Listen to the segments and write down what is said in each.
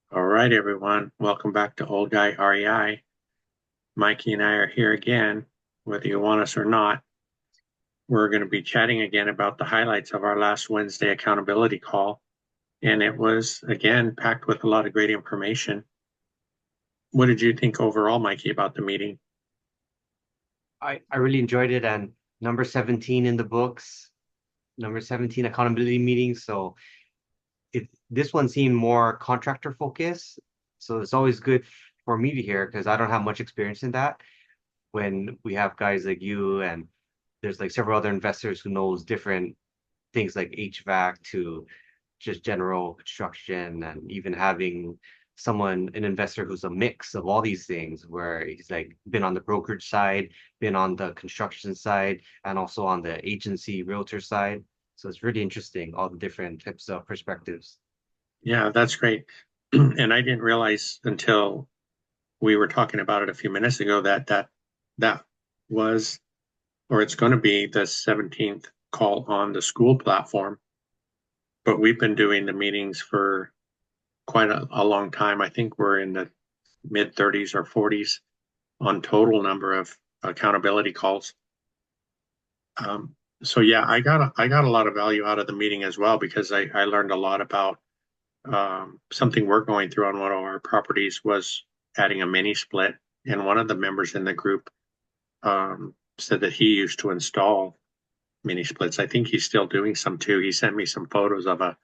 All right, everyone. Welcome back to Old Guy REI. Mikey and I are here again, whether you want us or not. We're going to be chatting again about the highlights of our last Wednesday accountability call. And it was, again, packed with a lot of great information. What did you think overall, Mikey, about the meeting? I really enjoyed it, and number 17 in the books, number 17 accountability meeting. So this one seemed more contractor focused. So it's always good for me to hear because I don't have much experience in that. When we have guys like you and there's like several other investors who knows different things like HVAC to just general construction, and even having an investor who's a mix of all these things, where he's like been on the brokerage side, been on the construction side, and also on the agency realtor side. So it's really interesting, all the different types of perspectives. Yeah, that's great. And I didn't realize until we were talking about it a few minutes ago that was, or it's going to be the 17th call on the school platform. But we've been doing the meetings for quite a long time. I think we're in the mid 30s or 40s on total number of accountability calls. So yeah, I got a lot of value out of the meeting as well because I learned a lot about something we're going through on one of our properties was adding a mini split. And one of the members in the group said that he used to install mini splits. I think he's still doing some too. He sent me some photos of a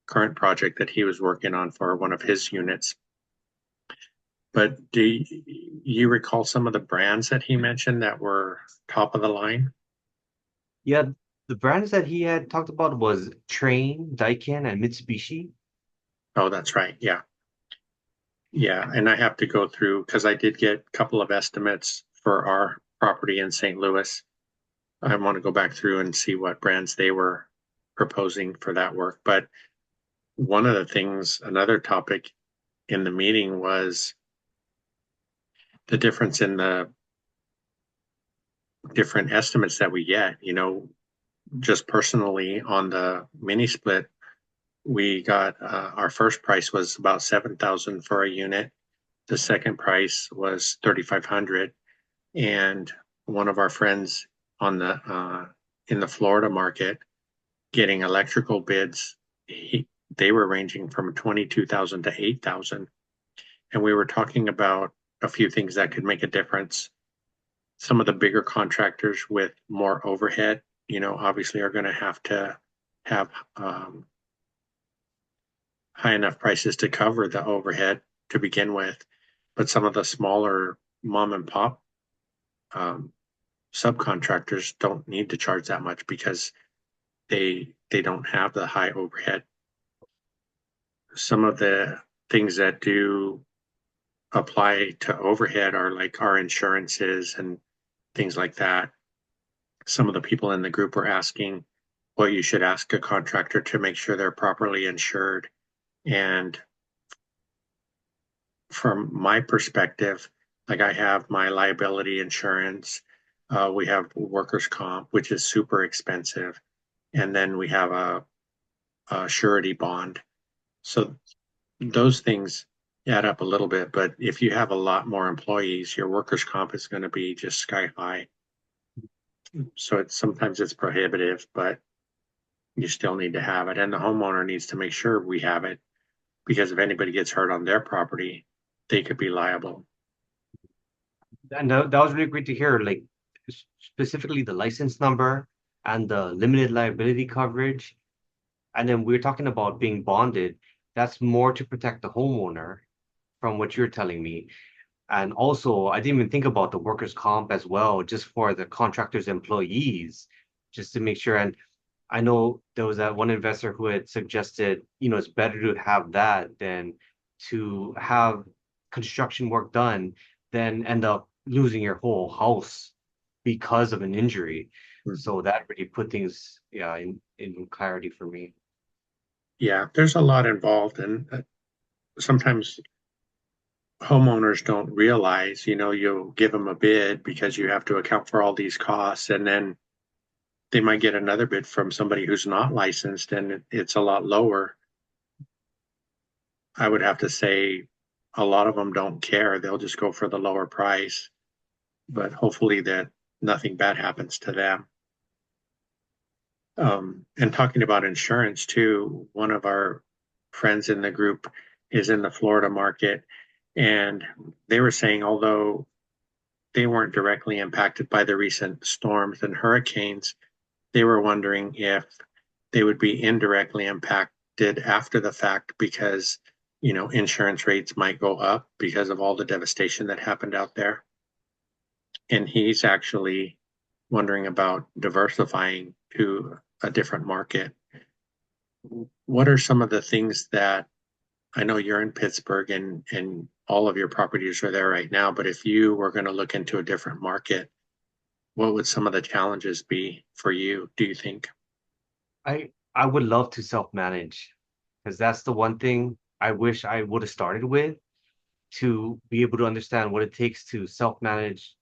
current project that he was working on for one of his units. But do you recall some of the brands that he mentioned that were top of the line? Yeah, the brands that he had talked about was Train, Daikin, and Mitsubishi. Oh, that's right. Yeah. Yeah. And I have to go through because I did get a couple of estimates for our property in St. Louis. I want to go back through and see what brands they were proposing for that work. But one of the things, another topic in the meeting was the difference in the different estimates that we get. Just personally on the mini split, we got our first price was about 7,000 for a unit. The second price was 3,500, and one of our friends on the in the Florida market getting electrical bids, they were ranging from 22,000 to 8,000, and we were talking about a few things that could make a difference. Some of the bigger contractors with more overhead, obviously are going to have high enough prices to cover the overhead to begin with. But some of the smaller mom and pop um, subcontractors don't need to charge that much because they don't have the high overhead. Some of the things that do apply to overhead are like our insurances and things like that. Some of the people in the group were asking what you should ask a contractor to make sure they're properly insured. And from my perspective, like I have my liability insurance, we have workers' comp, which is super expensive, and then we have a surety bond. So those things add up a little bit, but if you have a lot more employees, your workers' comp is going to be just sky high. So sometimes it's prohibitive, but you still need to have it. And the homeowner needs to make sure we have it because if anybody gets hurt on their property, they could be liable. And that was really great to hear, like specifically the license number and the limited liability coverage. And then we're talking about being bonded. That's more to protect the homeowner from what you're telling me. And also, I didn't even think about the workers' comp as well, just for the contractor's employees, just to make sure. And I know there was that one investor who had suggested, it's better to have that than to have construction work done than end up losing your whole house because of an injury. So that really put things, yeah, in clarity for me. Yeah, there's a lot involved, and sometimes homeowners don't realize, you'll give them a bid because you have to account for all these costs, and then they might get another bid from somebody who's not licensed, and it's a lot lower. I would have to say a lot of them don't care. They'll just go for the lower price, but hopefully that nothing bad happens to them. And talking about insurance too, one of our friends in the group is in the Florida market, and they were saying although they weren't directly impacted by the recent storms and hurricanes, they were wondering if they would be indirectly impacted after the fact because, insurance rates might go up because of all the devastation that happened out there. And he's actually wondering about diversifying to a different market. What are some of the things that I know you're in Pittsburgh and all of your properties are there right now, but if you were going to look into a different market, what would some of the challenges be for you, do you think? I would love to self-manage because that's the one thing I wish I would have started with to be able to understand what it takes to self-manage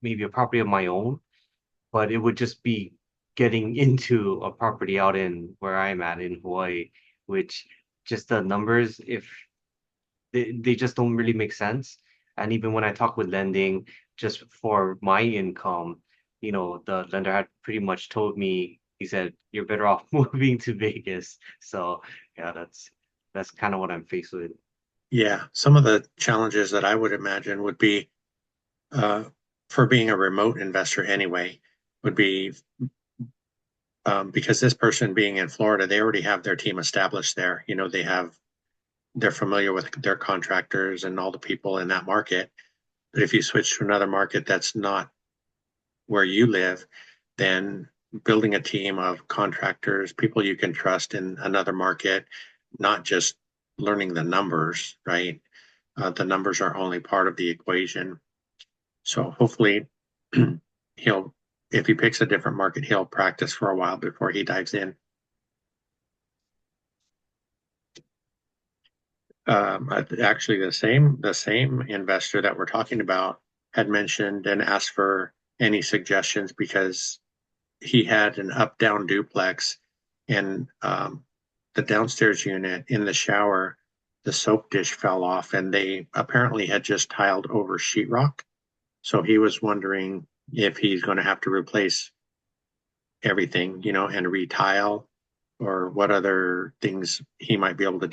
maybe a property of my own, but it would just be getting into a property out in where I'm at in Hawaii, which just the numbers, if they just don't really make sense. And even when I talk with lending, just for my income, the lender had pretty much told me, he said, you're better off moving to Vegas. So yeah, that's kind of what I'm faced with. Yeah, some of the challenges that I would imagine would be uh, for being a remote investor anyway, would be because this person being in Florida, they already have their team established there. They're familiar with their contractors and all the people in that market. But if you switch to another market that's not where you live, then building a team of contractors, people you can trust in another market, not just learning the numbers, right? The numbers are only part of the equation. So hopefully he'll, if he picks a different market, he'll practice for a while before he dives in. Actually, the same investor that we're talking about had mentioned and asked for any suggestions because he had an up-down duplex and the downstairs unit in the shower, the soap dish fell off and they apparently had just tiled over sheetrock. So he was wondering if he's going to have to replace everything, and retile, or what other things he might be able to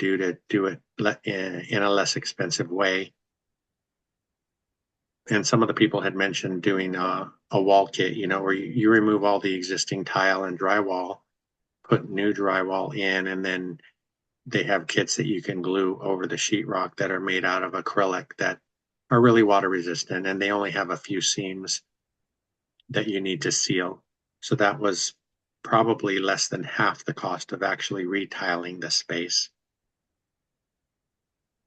do it in a less expensive way. And some of the people had mentioned doing a wall kit, where you remove all the existing tile and drywall, put new drywall in, and then they have kits that you can glue over the sheetrock that are made out of acrylic that are really water resistant, and they only have a few seams that you need to seal. So that was probably less than half the cost of actually retiling the space.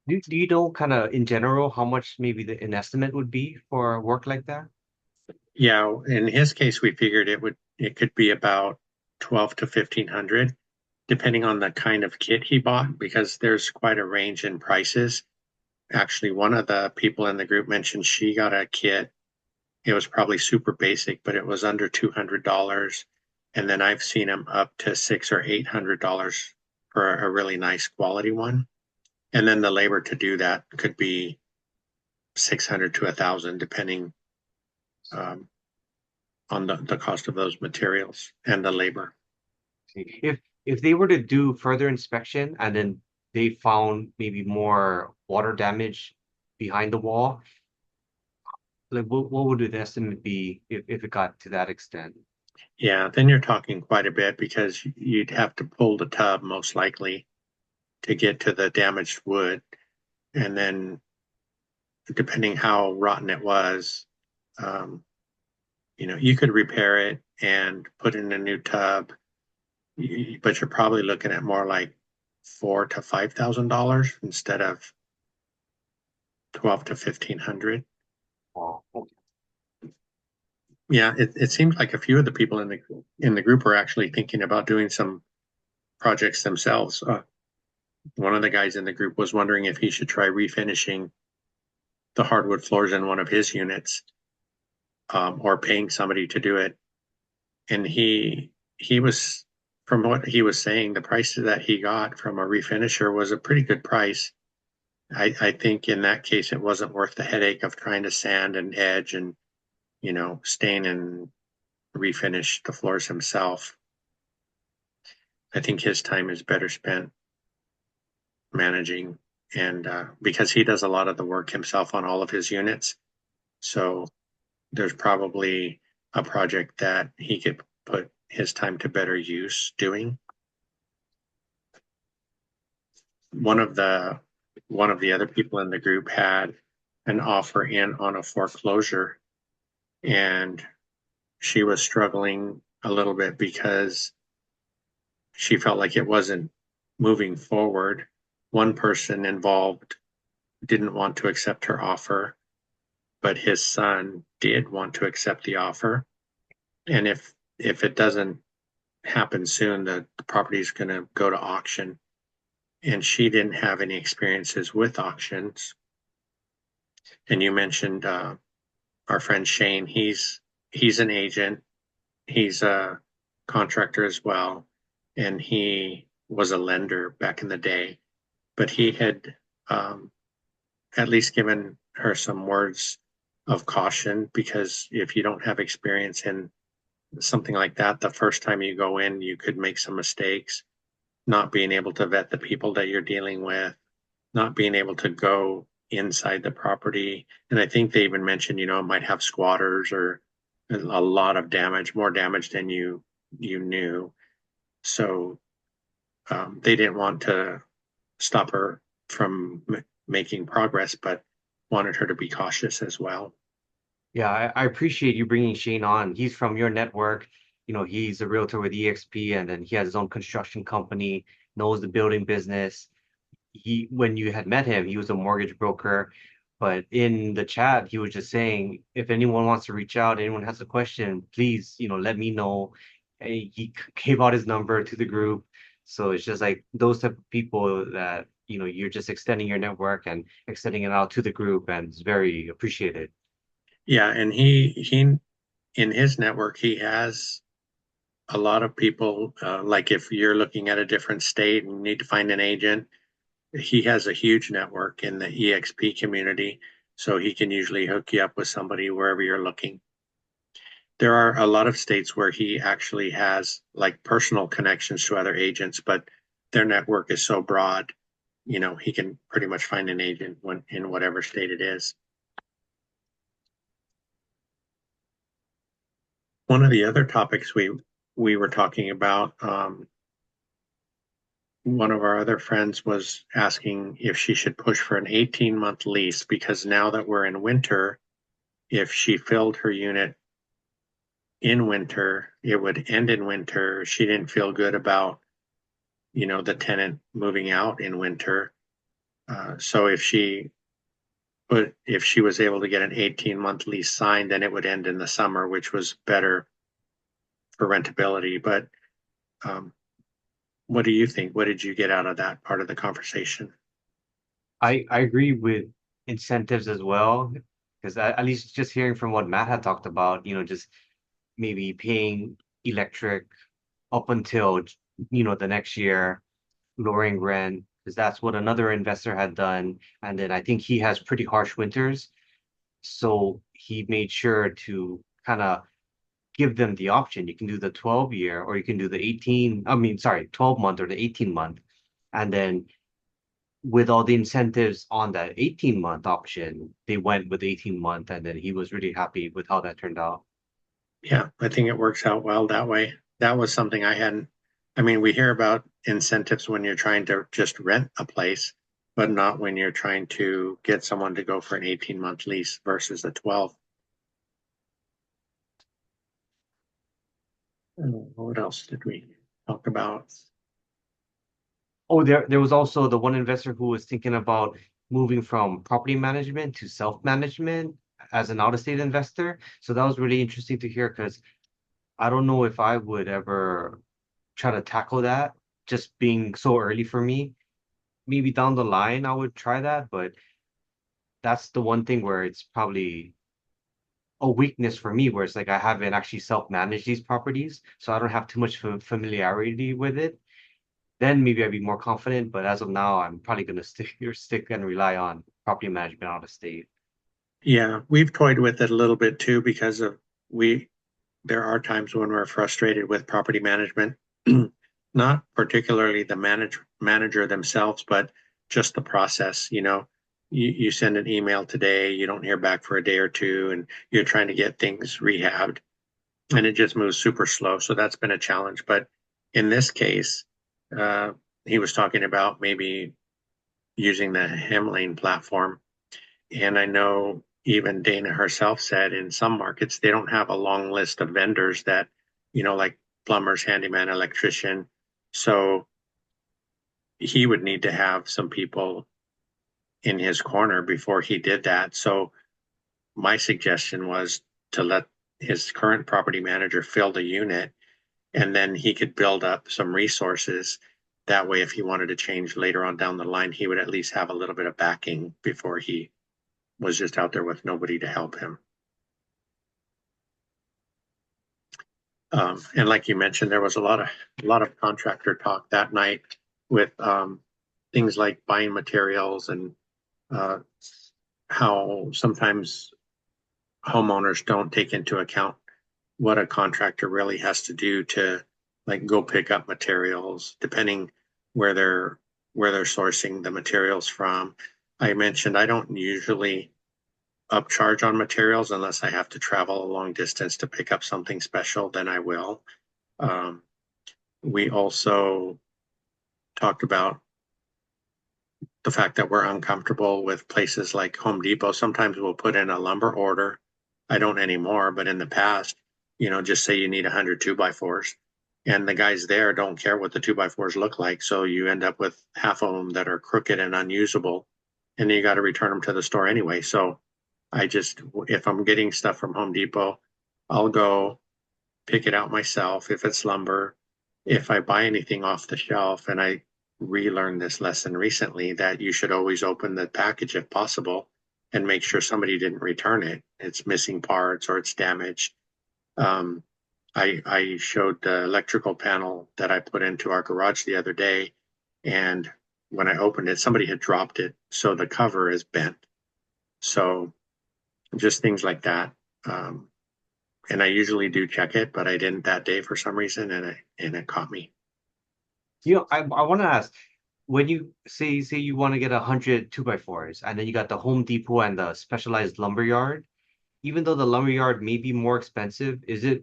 Do you know kind of in general how much maybe an estimate would be for work like that? Yeah, in his case, we figured it could be about 12 to 1500, depending on the kind of kit he bought, because there's quite a range in prices. Actually, one of the people in the group mentioned she got a kit. It was probably super basic, but it was under $200. And then I've seen them up to $600 or $800 for a really nice quality one. And then the labor to do that could be 600 to 1,000, depending um, on the cost of those materials and the labor. See, if they were to do further inspection and then they found maybe more water damage behind the wall, like what would the estimate be if it got to that extent? Yeah, then you're talking quite a bit because you'd have to pull the tub most likely to get to the damaged wood. And then depending how rotten it was, um, you could repair it and put in a new tub, but you're probably looking at more like $4,000 to $5,000 instead of 12 to 1,500. Oh, okay. Yeah, it seems like a few of the people in the group are actually thinking about doing some projects themselves. One of the guys in the group was wondering if he should try refinishing the hardwood floors in one of his units, or paying somebody to do it. And he was from what he was saying, the price that he got from a refinisher was a pretty good price. I think in that case, it wasn't worth the headache of trying to sand and edge and, stain and refinish the floors himself. I think his time is better spent managing and because he does a lot of the work himself on all of his units. So there's probably a project that he could put his time to better use doing. One of the one of the other people in the group had an offer in on a foreclosure, and she was struggling a little bit because she felt like it wasn't moving forward. One person involved didn't want to accept her offer, but his son did want to accept the offer. And if it doesn't happen soon, the property is going to go to auction. And she didn't have any experiences with auctions. And you mentioned our friend Shane. He's an agent. He's a contractor as well, and he was a lender back in the day. But he had at least given her some words of caution because if you don't have experience in something like that, the first time you go in, you could make some mistakes, not being able to vet the people that you're dealing with, not being able to go inside the property. And I think they even mentioned, it might have squatters or a lot of damage, more damage than you knew. So they didn't want to stop her from making progress, but wanted her to be cautious as well. Yeah, I appreciate you bringing Shane on. He's from your network. He's a realtor with EXP, and then he has his own construction company, knows the building business. When you had met him, he was a mortgage broker. But in the chat, he was just saying, if anyone wants to reach out, anyone has a question, please, let me know. And he gave out his number to the group. So it's just like those type of people that, you're just extending your network and extending it out to the group, and it's very appreciated. Yeah, and he in his network he has a lot of people. Like if you're looking at a different state and you need to find an agent, he has a huge network in the EXP community, so he can usually hook you up with somebody wherever you're looking. There are a lot of states where he actually has like personal connections to other agents, but their network is so broad, he can pretty much find an agent in whatever state it is. One of the other topics we were talking about, one of our other friends was asking if she should push for an 18-month lease because now that we're in winter, if she filled her unit in winter, it would end in winter. She didn't feel good about, the tenant moving out in winter. So if she was able to get an 18-month lease signed, then it would end in the summer, which was better for rentability. But um, what do you think? What did you get out of that part of the conversation? I agree with incentives as well, because at least just hearing from what Matt had talked about, just maybe paying electric up until the next year, lowering rent, because that's what another investor had done. And then I think he has pretty harsh winters, so he made sure to kind of give them the option. You can do the 12-year or you can do the 12-month or the 18-month. And then with all the incentives on that 18-month option, they went with 18-month, and then he was really happy with how that turned out. Yeah, I think it works out well that way. That was something I hadn't. I mean, we hear about incentives when you're trying to just rent a place, but not when you're trying to get someone to go for an 18-month lease versus a 12. What else did we talk about? Oh, there was also the one investor who was thinking about moving from property management to self-management as an out-of-state investor. So that was really interesting to hear because I don't know if I would ever try to tackle that, just being so early for me. Maybe down the line I would try that, but that's the one thing where it's probably a weakness for me where it's like I haven't actually self-managed these properties, so I don't have too much familiarity with it. Then maybe I'd be more confident. But as of now, I'm probably gonna stick and rely on property management out of state. Yeah, we've toyed with it a little bit too because of we there are times when we're frustrated with property management, not particularly the manager themselves, but just the process. You send an email today, you don't hear back for a day or two, and you're trying to get things rehabbed, and it just moves super slow. So that's been a challenge. But in this case, uh, he was talking about maybe using the Hemlane platform. And I know even Dana herself said in some markets, they don't have a long list of vendors that, like plumbers, handyman, electrician. So he would need to have some people in his corner before he did that. So my suggestion was to let his current property manager fill the unit, and then he could build up some resources. That way, if he wanted to change later on down the line, he would at least have a little bit of backing before he was just out there with nobody to help him. And like you mentioned, there was a lot of contractor talk that night with things like buying materials and uh, how sometimes homeowners don't take into account what a contractor really has to do to like go pick up materials, depending where they're where they're sourcing the materials from. I mentioned I don't usually upcharge on materials unless I have to travel a long distance to pick up something special, then I will. Um, we also talked about the fact that we're uncomfortable with places like Home Depot. Sometimes we'll put in a lumber order. I don't anymore, but in the past, just say you need 100 2x4s, and the guys there don't care what the 2x4s look like. So you end up with half of them that are crooked and unusable, and you got to return them to the store anyway. So if I'm getting stuff from Home Depot, I'll go pick it out myself if it's lumber. If I buy anything off the shelf, and I relearned this lesson recently that you should always open the package if possible and make sure somebody didn't return it. It's missing parts or it's damaged. Um, I showed the electrical panel that I put into our garage the other day, and when I opened it, somebody had dropped it, so the cover is bent. So just things like that. Um, and I usually do check it, but I didn't that day for some reason, and it caught me. I want to ask, when you say you want to get 100 2x4s, and then you got the Home Depot and the specialized lumber yard, even though the lumber yard may be more expensive, is it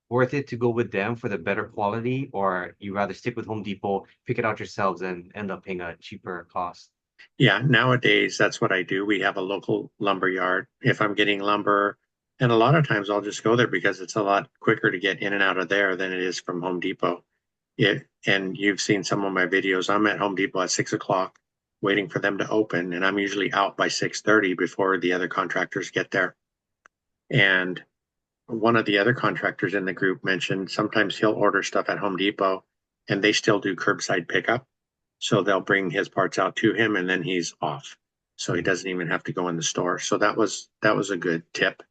worth it to go with them for the better quality, or you rather stick with Home Depot, pick it out yourselves, and end up paying a cheaper cost? Yeah, nowadays that's what I do. We have a local lumber yard. If I'm getting lumber, and a lot of times I'll just go there because it's a lot quicker to get in and out of there than it is from Home Depot. And you've seen some of my videos. I'm at Home Depot at 6 o'clock waiting for them to open, and I'm usually out by 6:30 before the other contractors get there. And one of the other contractors in the group mentioned sometimes he'll order stuff at Home Depot and they still do curbside pickup. So they'll bring his parts out to him and then he's off. So he doesn't even have to go in the store. So that was a good tip.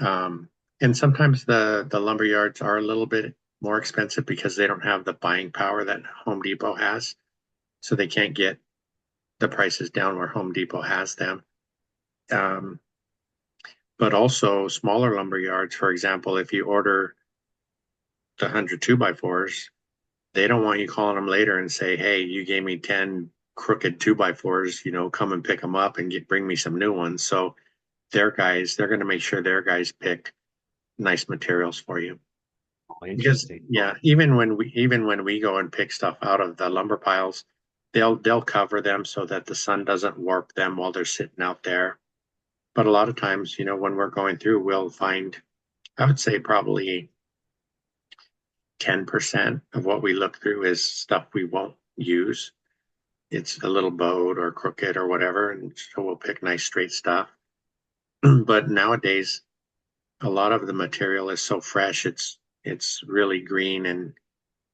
Um, and sometimes the lumber yards are a little bit more expensive because they don't have the buying power that Home Depot has. So they can't get the prices down where Home Depot has them. Um, but also smaller lumber yards, for example, if you order the 100 2x4s, they don't want you calling them later and say, "Hey, you gave me 10 crooked 2x4s, come and pick them up and bring me some new ones." So they're going to make sure their guys pick nice materials for you. Oh, Because interesting. yeah, even when we go and pick stuff out of the lumber piles, they'll cover them so that the sun doesn't warp them while they're sitting out there. But a lot of times, when we're going through, we'll find, I would say probably 10% of what we look through is stuff we won't use. It's a little bowed or crooked or whatever, and so we'll pick nice straight stuff. But nowadays, a lot of the material is so fresh, it's really green and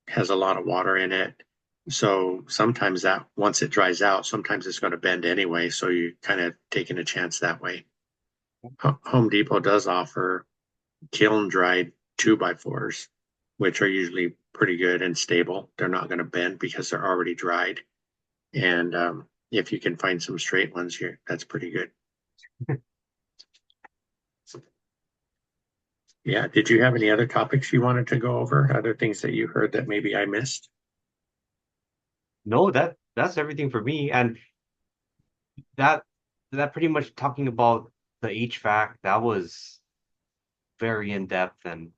has a lot of water in it. So sometimes that once it dries out, sometimes it's going to bend anyway. So you kind of taking a chance that way. Home Depot does offer kiln dried 2x4s, which are usually pretty good and stable. They're not going to bend because they're already dried. And if you can find some straight ones here, that's pretty good. Yeah. Did you have any other topics you wanted to go over? Other things that you heard that maybe I missed? No, that's everything for me. And that that pretty much talking about the HVAC, that was very in depth and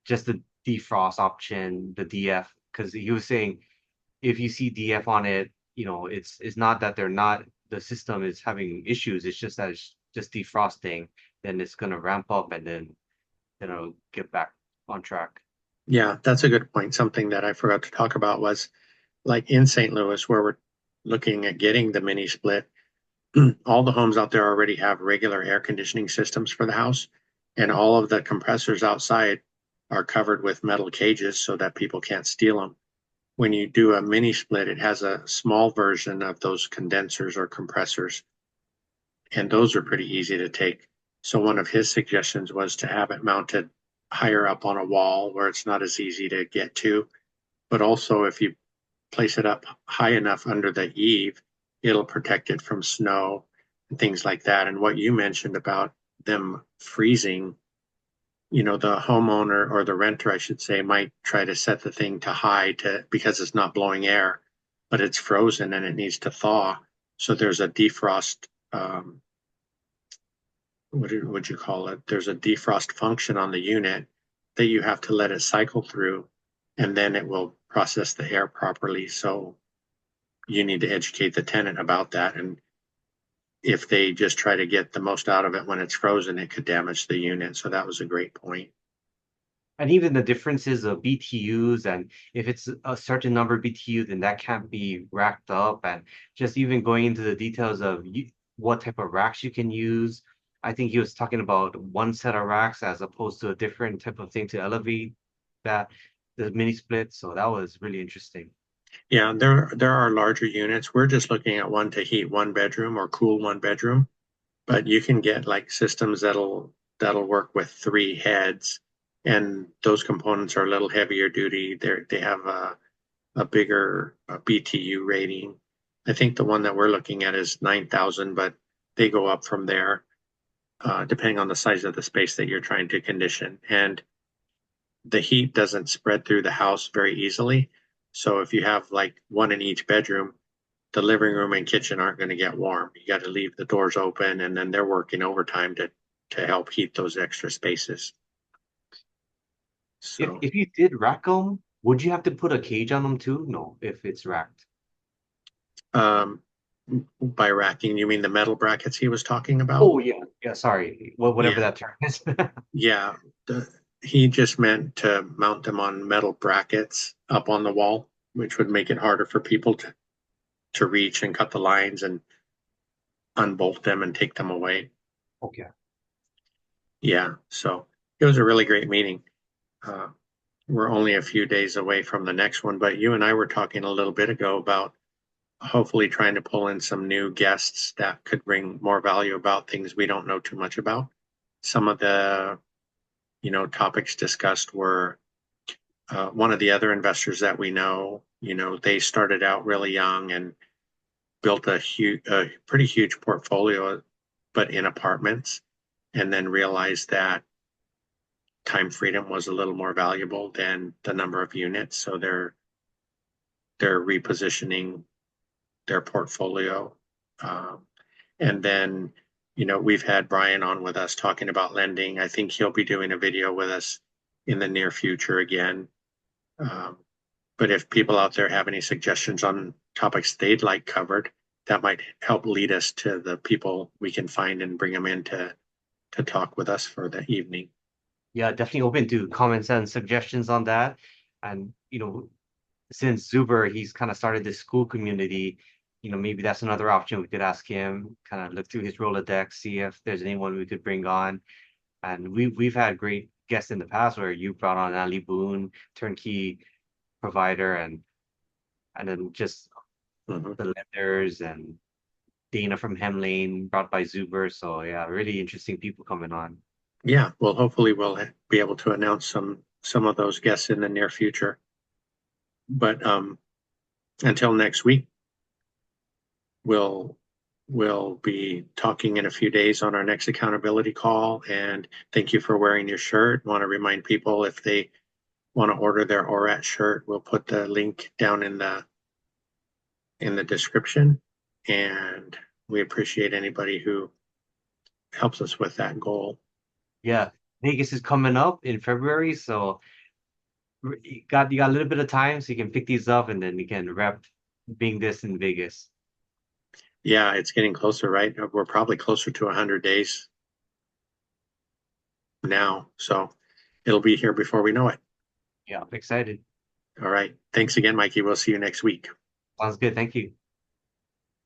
just the defrost option, the DF, because he was saying if you see DF on it, it's not that they're not the system is having issues, it's just that it's just defrosting, then it's gonna ramp up and then it'll get back on track. Yeah, that's a good point. Something that I forgot to talk about was like in St. Louis, where we're looking at getting the mini split. All the homes out there already have regular air conditioning systems for the house, and all of the compressors outside are covered with metal cages so that people can't steal them. When you do a mini split, it has a small version of those condensers or compressors, and those are pretty easy to take. So one of his suggestions was to have it mounted higher up on a wall where it's not as easy to get to. But also, if you place it up high enough under the eave, it'll protect it from snow and things like that. And what you mentioned about them freezing, the homeowner or the renter, I should say, might try to set the thing to high to because it's not blowing air, but it's frozen and it needs to thaw. So there's a defrost. What would you call it? There's a defrost function on the unit that you have to let it cycle through, and then it will process the air properly. So you need to educate the tenant about that. And if they just try to get the most out of it when it's frozen, it could damage the unit. So that was a great point. And even the differences of BTUs, and if it's a certain number of BTU, then that can't be racked up. And just even going into the details of what type of racks you can use. I think he was talking about one set of racks as opposed to a different type of thing to elevate that the mini split. So that was really interesting. Yeah, there are larger units. We're just looking at one to heat one bedroom or cool one bedroom, but you can get like systems that'll work with three heads, and those components are a little heavier duty. They have a bigger BTU rating. I think the one that we're looking at is 9,000, but they go up from there depending on the size of the space that you're trying to condition. And the heat doesn't spread through the house very easily. So if you have like one in each bedroom, the living room and kitchen aren't going to get warm. You got to leave the doors open, and then they're working overtime to help heat those extra spaces. If So, if you did rack them, would you have to put a cage on them too? No, if it's racked. um, by racking, you mean the metal brackets he was talking about? Oh yeah, yeah. Sorry, whatever Yeah, that term is. yeah. He just meant to mount them on metal brackets up on the wall, which would make it harder for people to reach and cut the lines and unbolt them and take them away. Okay. Yeah, so it was a really great meeting. Uh, we're only a few days away from the next one, but you and I were talking a little bit ago about hopefully trying to pull in some new guests that could bring more value about things we don't know too much about. Some of the, topics discussed were one of the other investors that we know, they started out really young and built a pretty huge portfolio, but in apartments, and then realized that time freedom was a little more valuable than the number of units. So they're repositioning their portfolio. Um, and then, we've had Brian on with us talking about lending. I think he'll be doing a video with us in the near future again. Um, but if people out there have any suggestions on topics they'd like covered, that might help lead us to the people we can find and bring them in to talk with us for the evening. Yeah, definitely open to comments and suggestions on that. And, since Zuber, he's kind of started this school community, maybe that's another option we could ask him, kind of look through his Rolodex, see if there's anyone we could bring on. And we've had great guests in the past where you brought on Ali Boone, turnkey provider, and then just Mhm. the lenders and Dana from Hemlane, brought by Zuber. So yeah, really interesting people coming on. Yeah, well, hopefully we'll be able to announce some of those guests in the near future. But until next week, we'll we'll be talking in a few days on our next accountability call. And thank you for wearing your shirt. Want to remind people if they want to order their ORAT shirt, we'll put the link down in the description. And we appreciate anybody who helps us with that goal. Yeah, Vegas is coming up in February, so you got a little bit of time, so you can pick these up, and then you can rep being this in Vegas. Yeah, it's getting closer, right? We're probably closer to 100 days now. So it'll be here before we know it. Yeah, I'm excited. All right. Thanks again, Mikey. We'll see you next week. Sounds good. Thank you.